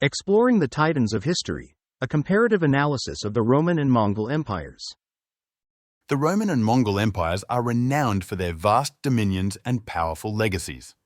Exploring the Titans of History, a comparative analysis of the Roman and Mongol empires. The Roman and Mongol empires are renowned for their vast dominions and powerful legacies.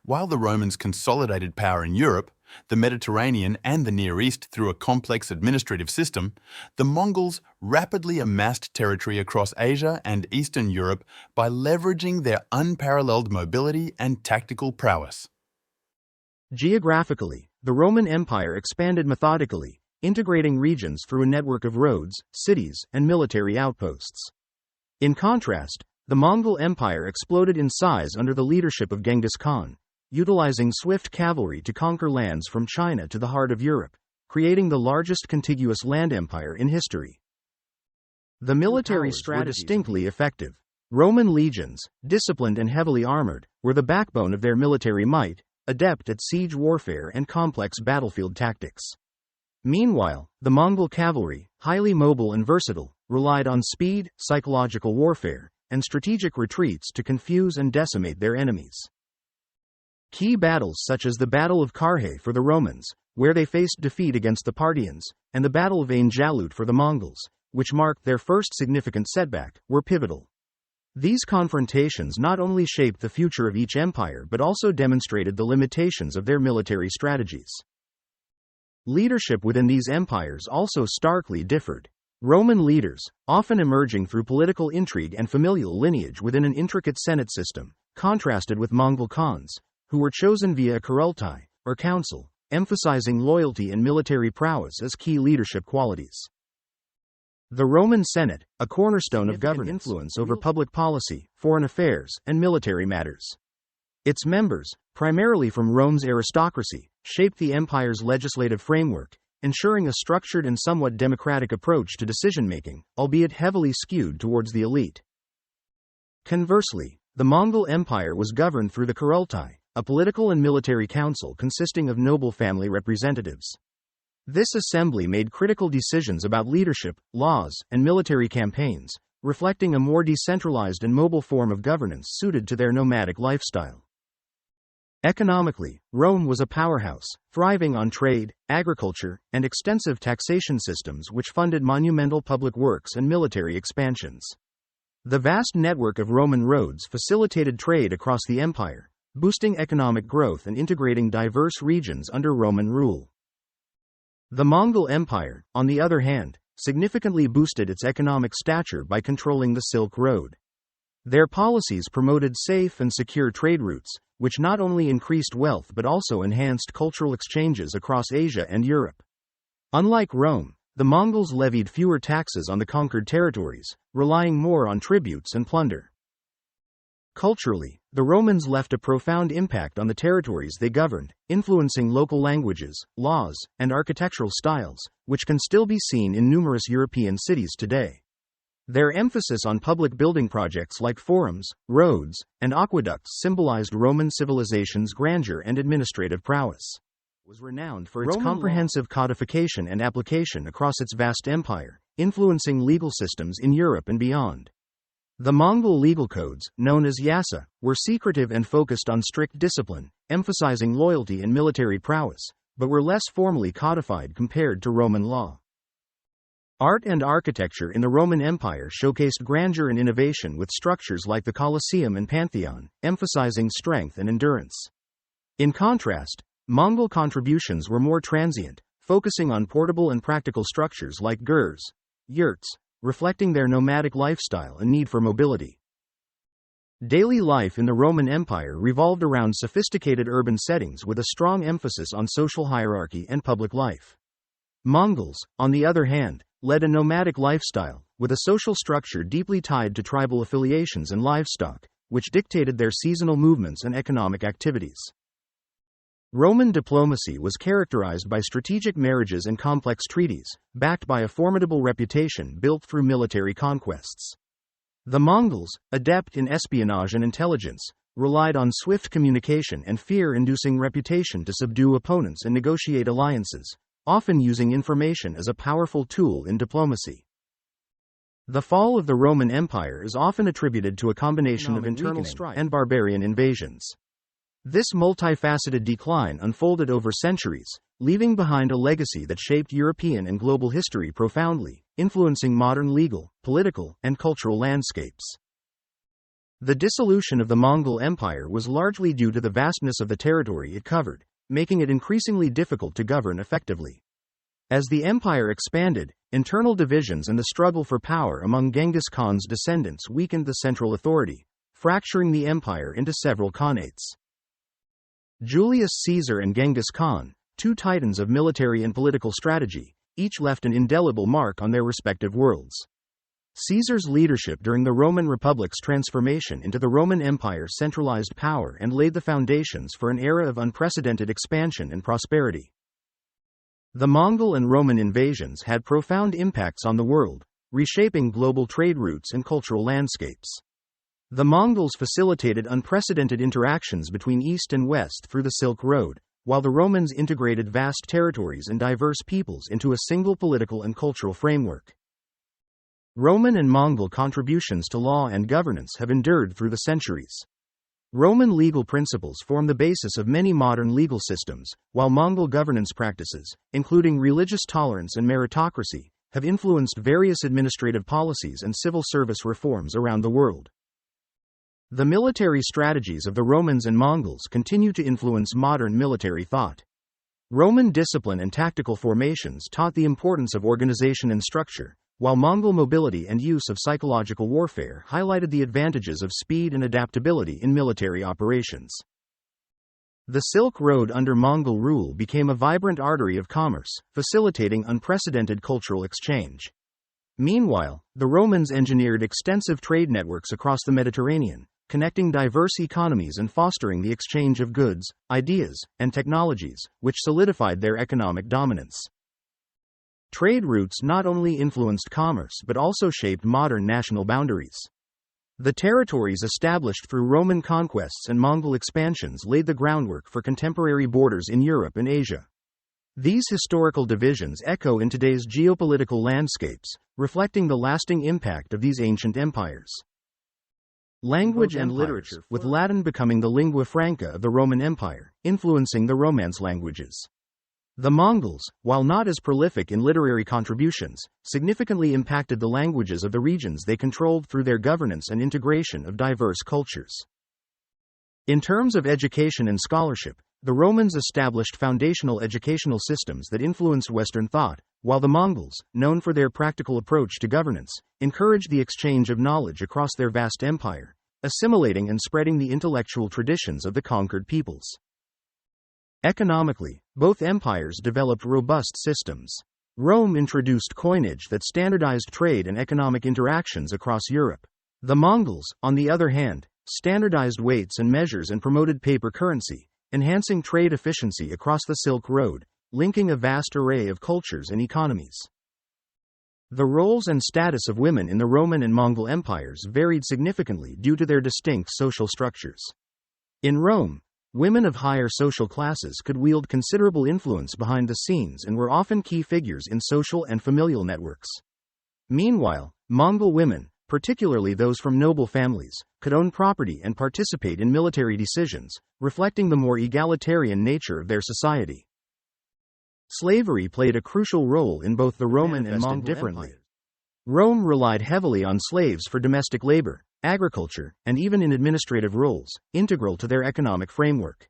While the Romans consolidated power in Europe, the Mediterranean and the Near East through a complex administrative system, the Mongols rapidly amassed territory across Asia and Eastern Europe by leveraging their unparalleled mobility and tactical prowess. Geographically, the Roman Empire expanded methodically, integrating regions through a network of roads, cities, and military outposts. In contrast, the Mongol Empire exploded in size under the leadership of Genghis Khan, utilizing swift cavalry to conquer lands from China to the heart of Europe, creating the largest contiguous land empire in history. The military strategies were distinctly effective. Roman legions, disciplined and heavily armored, were the backbone of their military might, adept at siege warfare and complex battlefield tactics. Meanwhile, the Mongol cavalry, highly mobile and versatile, relied on speed, psychological warfare, and strategic retreats to confuse and decimate their enemies. Key battles such as the Battle of Karhay for the Romans, where they faced defeat against the Parthians, and the Battle of Ain Jalut for the Mongols, which marked their first significant setback, were pivotal. These confrontations not only shaped the future of each empire but also demonstrated the limitations of their military strategies. Leadership within these empires also starkly differed. Roman leaders, often emerging through political intrigue and familial lineage within an intricate Senate system, contrasted with Mongol Khans, who were chosen via a kurultai, or council, emphasizing loyalty and military prowess as key leadership qualities. The Roman Senate, a cornerstone of governance, influence over public policy, foreign affairs, and military matters. Its members, primarily from Rome's aristocracy, shaped the empire's legislative framework, ensuring a structured and somewhat democratic approach to decision-making, albeit heavily skewed towards the elite. Conversely, the Mongol Empire was governed through the kurultai, a political and military council consisting of noble family representatives. This assembly made critical decisions about leadership, laws, and military campaigns, reflecting a more decentralized and mobile form of governance suited to their nomadic lifestyle. Economically, Rome was a powerhouse, thriving on trade, agriculture, and extensive taxation systems which funded monumental public works and military expansions. The vast network of Roman roads facilitated trade across the empire, boosting economic growth and integrating diverse regions under Roman rule. The Mongol Empire, on the other hand, significantly boosted its economic stature by controlling the Silk Road. Their policies promoted safe and secure trade routes, which not only increased wealth but also enhanced cultural exchanges across Asia and Europe. Unlike Rome, the Mongols levied fewer taxes on the conquered territories, relying more on tributes and plunder. Culturally, the Romans left a profound impact on the territories they governed, influencing local languages, laws, and architectural styles, which can still be seen in numerous European cities today. Their emphasis on public building projects like forums, roads, and aqueducts symbolized Roman civilization's grandeur and administrative prowess. It was renowned for its comprehensive codification and application across its vast empire, influencing legal systems in Europe and beyond. The Mongol legal codes, known as yasa, were secretive and focused on strict discipline, emphasizing loyalty and military prowess, but were less formally codified compared to Roman law. Art and architecture in the Roman Empire showcased grandeur and innovation with structures like the Colosseum and Pantheon, emphasizing strength and endurance. In contrast, Mongol contributions were more transient, focusing on portable and practical structures like gurs, yurts, reflecting their nomadic lifestyle and need for mobility. Daily life in the Roman Empire revolved around sophisticated urban settings with a strong emphasis on social hierarchy and public life. Mongols, on the other hand, led a nomadic lifestyle, with a social structure deeply tied to tribal affiliations and livestock, which dictated their seasonal movements and economic activities. Roman diplomacy was characterized by strategic marriages and complex treaties, backed by a formidable reputation built through military conquests. The Mongols, adept in espionage and intelligence, relied on swift communication and fear-inducing reputation to subdue opponents and negotiate alliances, often using information as a powerful tool in diplomacy. The fall of the Roman Empire is often attributed to a combination of internal strife and barbarian invasions. This multifaceted decline unfolded over centuries, leaving behind a legacy that shaped European and global history profoundly, influencing modern legal, political, and cultural landscapes. The dissolution of the Mongol Empire was largely due to the vastness of the territory it covered, making it increasingly difficult to govern effectively. As the empire expanded, internal divisions and the struggle for power among Genghis Khan's descendants weakened the central authority, fracturing the empire into several khanates. Julius Caesar and Genghis Khan, two titans of military and political strategy, each left an indelible mark on their respective worlds. Caesar's leadership during the Roman Republic's transformation into the Roman Empire centralized power and laid the foundations for an era of unprecedented expansion and prosperity. The Mongol and Roman invasions had profound impacts on the world, reshaping global trade routes and cultural landscapes. The Mongols facilitated unprecedented interactions between East and West through the Silk Road, while the Romans integrated vast territories and diverse peoples into a single political and cultural framework. Roman and Mongol contributions to law and governance have endured through the centuries. Roman legal principles form the basis of many modern legal systems, while Mongol governance practices, including religious tolerance and meritocracy, have influenced various administrative policies and civil service reforms around the world. The military strategies of the Romans and Mongols continue to influence modern military thought. Roman discipline and tactical formations taught the importance of organization and structure, while Mongol mobility and use of psychological warfare highlighted the advantages of speed and adaptability in military operations. The Silk Road under Mongol rule became a vibrant artery of commerce, facilitating unprecedented cultural exchange. Meanwhile, the Romans engineered extensive trade networks across the Mediterranean, connecting diverse economies and fostering the exchange of goods, ideas, and technologies, which solidified their economic dominance. Trade routes not only influenced commerce but also shaped modern national boundaries. The territories established through Roman conquests and Mongol expansions laid the groundwork for contemporary borders in Europe and Asia. These historical divisions echo in today's geopolitical landscapes, reflecting the lasting impact of these ancient empires. Language and literature, with Latin becoming the lingua franca of the Roman Empire, influencing the Romance languages. The Mongols, while not as prolific in literary contributions, significantly impacted the languages of the regions they controlled through their governance and integration of diverse cultures. In terms of education and scholarship, the Romans established foundational educational systems that influenced Western thought, while the Mongols, known for their practical approach to governance, encouraged the exchange of knowledge across their vast empire, assimilating and spreading the intellectual traditions of the conquered peoples. Economically, both empires developed robust systems. Rome introduced coinage that standardized trade and economic interactions across Europe. The Mongols, on the other hand, standardized weights and measures and promoted paper currency, enhancing trade efficiency across the Silk Road, linking a vast array of cultures and economies. The roles and status of women in the Roman and Mongol empires varied significantly due to their distinct social structures. In Rome, women of higher social classes could wield considerable influence behind the scenes and were often key figures in social and familial networks. Meanwhile, Mongol women, particularly those from noble families, could own property and participate in military decisions, reflecting the more egalitarian nature of their society. Slavery played a crucial role in both the Roman and Mongol empires. Rome relied heavily on slaves for domestic labor, agriculture, and even in administrative roles, integral to their economic framework.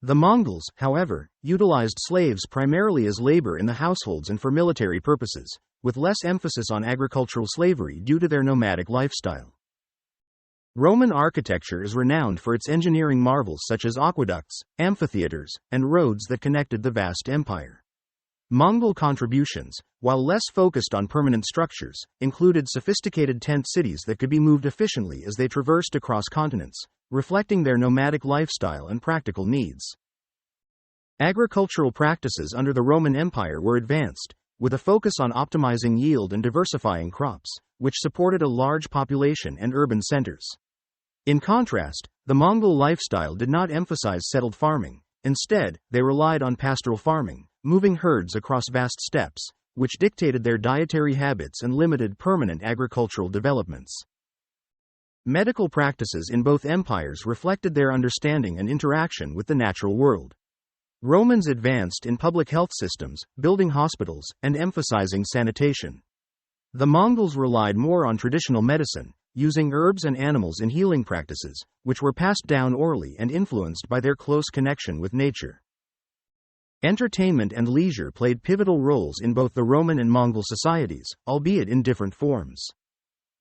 The Mongols, however, utilized slaves primarily as labor in the households and for military purposes, with less emphasis on agricultural slavery due to their nomadic lifestyle. Roman architecture is renowned for its engineering marvels such as aqueducts, amphitheaters, and roads that connected the vast empire. Mongol contributions, while less focused on permanent structures, included sophisticated tent cities that could be moved efficiently as they traversed across continents, reflecting their nomadic lifestyle and practical needs. Agricultural practices under the Roman Empire were advanced, with a focus on optimizing yield and diversifying crops, which supported a large population and urban centers. In contrast, the Mongol lifestyle did not emphasize settled farming. Instead, they relied on pastoral farming, moving herds across vast steppes, which dictated their dietary habits and limited permanent agricultural developments. Medical practices in both empires reflected their understanding and interaction with the natural world. Romans advanced in public health systems, building hospitals, and emphasizing sanitation. The Mongols relied more on traditional medicine, using herbs and animals in healing practices, which were passed down orally and influenced by their close connection with nature. Entertainment and leisure played pivotal roles in both the Roman and Mongol societies, albeit in different forms.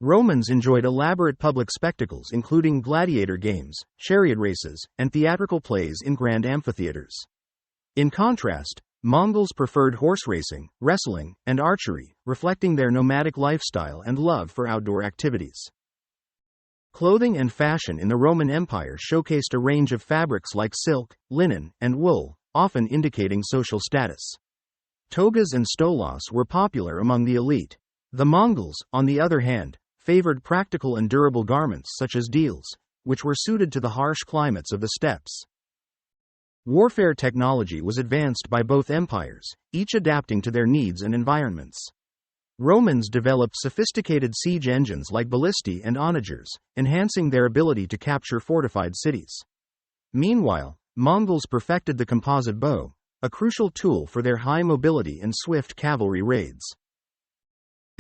Romans enjoyed elaborate public spectacles including gladiator games, chariot races, and theatrical plays in grand amphitheaters. In contrast, Mongols preferred horse racing, wrestling, and archery, reflecting their nomadic lifestyle and love for outdoor activities. Clothing and fashion in the Roman Empire showcased a range of fabrics like silk, linen, and wool, often indicating social status. Togas and stolas were popular among the elite. The Mongols, on the other hand, favored practical and durable garments such as deals, which were suited to the harsh climates of the steppes. Warfare technology was advanced by both empires, each adapting to their needs and environments. Romans developed sophisticated siege engines like ballistae and onagers, enhancing their ability to capture fortified cities. Meanwhile, Mongols perfected the composite bow, a crucial tool for their high mobility and swift cavalry raids.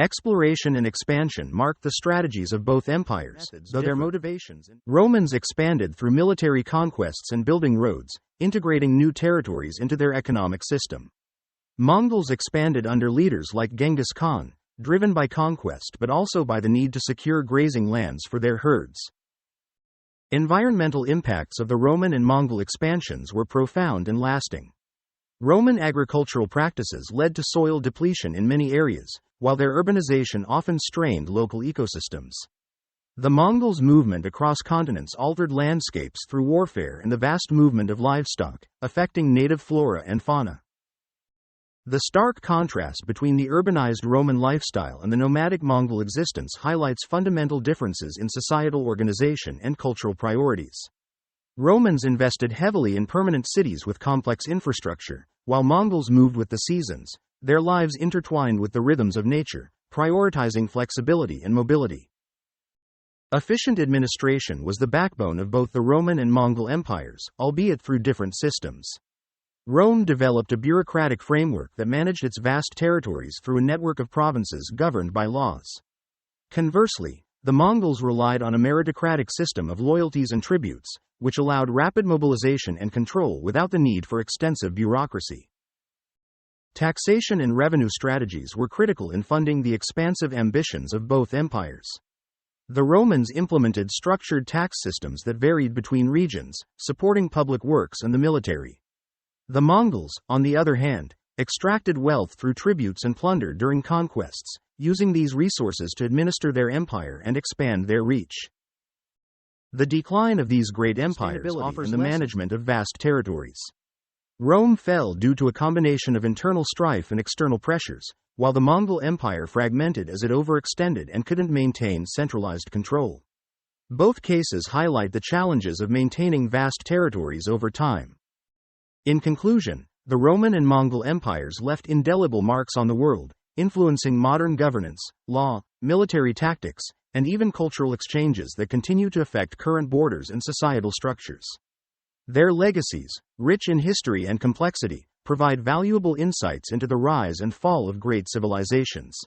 Exploration and expansion marked the strategies of both empires, though their motivations. Romans expanded through military conquests and building roads, integrating new territories into their economic system. Mongols expanded under leaders like Genghis Khan, driven by conquest but also by the need to secure grazing lands for their herds. Environmental impacts of the Roman and Mongol expansions were profound and lasting. Roman agricultural practices led to soil depletion in many areas, while their urbanization often strained local ecosystems. The Mongols' movement across continents altered landscapes through warfare and the vast movement of livestock, affecting native flora and fauna. The stark contrast between the urbanized Roman lifestyle and the nomadic Mongol existence highlights fundamental differences in societal organization and cultural priorities. Romans invested heavily in permanent cities with complex infrastructure, while Mongols moved with the seasons, their lives intertwined with the rhythms of nature, prioritizing flexibility and mobility. Efficient administration was the backbone of both the Roman and Mongol empires, albeit through different systems. Rome developed a bureaucratic framework that managed its vast territories through a network of provinces governed by laws. Conversely, the Mongols relied on a meritocratic system of loyalties and tributes, which allowed rapid mobilization and control without the need for extensive bureaucracy. Taxation and revenue strategies were critical in funding the expansive ambitions of both empires. The Romans implemented structured tax systems that varied between regions, supporting public works and the military. The Mongols, on the other hand, extracted wealth through tributes and plunder during conquests, using these resources to administer their empire and expand their reach. The decline of these great empires offers the management of vast territories. Rome fell due to a combination of internal strife and external pressures, while the Mongol Empire fragmented as it overextended and couldn't maintain centralized control. Both cases highlight the challenges of maintaining vast territories over time. In conclusion, the Roman and Mongol empires left indelible marks on the world, influencing modern governance, law, military tactics, and even cultural exchanges that continue to affect current borders and societal structures. Their legacies, rich in history and complexity, provide valuable insights into the rise and fall of great civilizations.